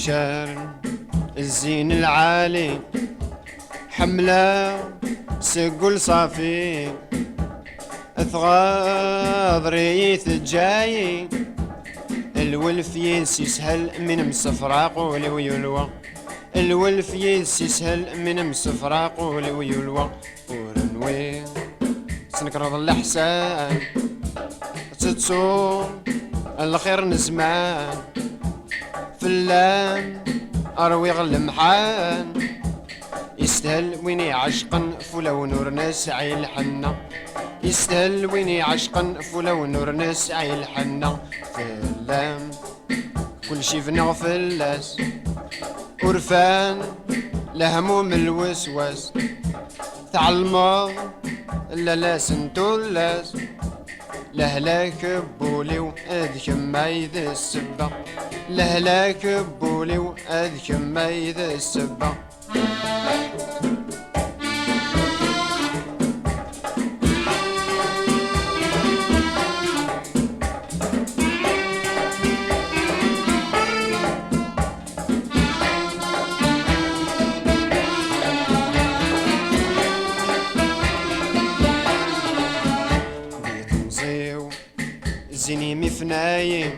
شار الزين العالي حملة سقول صافي اثغاض ريث جاي الولف يسهل من مصفرا قولي ويلوى الولف يسهل من مصفرا قولي ويلوى ورنوي سنكرض الحسان تتصوم الخير نزمان في اللام اروي غلمحان يستهل وين يعشقن فولا ونور ناس عيل حنا يستهل وين يعشقن فولا ونور ناس عيل حنا في اللام كل شي فينا فلاس ورفان لهموم الوسواس تعلمض لا سنتولاس لهلاك بولي وأذكم ما يذا السبة لهلاك بولي وأذكم ما يذا السبة زيني مفناي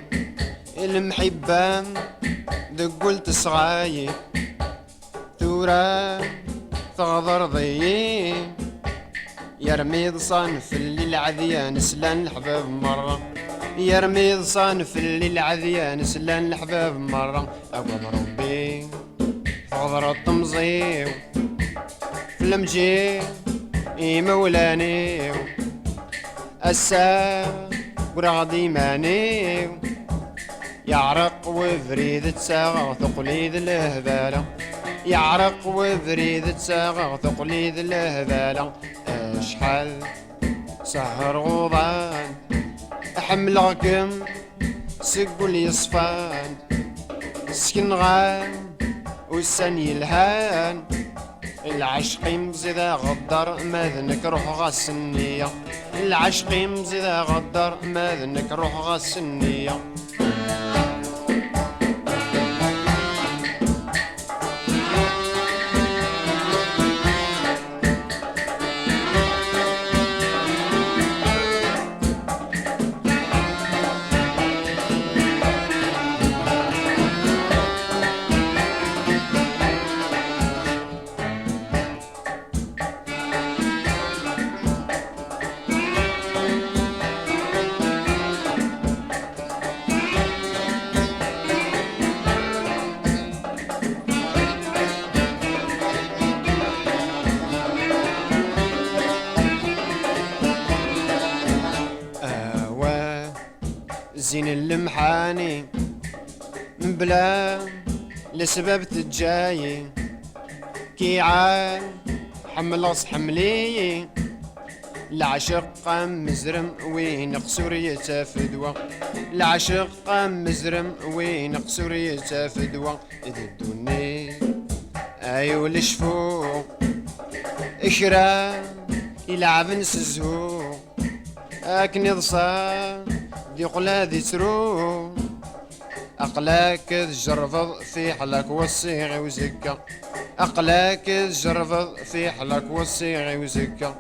المحبة ذق قلت صغاي ثورة تغضر ضيي يرمي صنف الليل عذيان سلان الحباب مرة يرمي صنف الليل عذيان سلان الحباب مرة أقوم ربي فغضر الطمزي في المجي مولاني الساعة وراضي ماني يعرق وفريد تساغ ثقليد الهبالة يعرق وفريد تساغ ثقليد الهبالة اشحال سهر غضان احملكم سقوا لي صفان سكن غان والسن يلهان العشق مزيدا غدر ماذنك روح غاس النية العشق مزيدا غدر ماذنك روح غاس النية زين اللمحاني بلا لسبب تجاي كيعان حمل غص حملي العشق مزرم وين قصور يتفدوى العشق مزرم وين قصور يتفدوى إذا الدنيا أيو لشفو إشرا يلعب نسزهو أكني ضصا دي قلادي ترو أقلاك تجرفض في حلك والصيغ وزكا أقلاك تجرفض في حلك والصيغ وزكا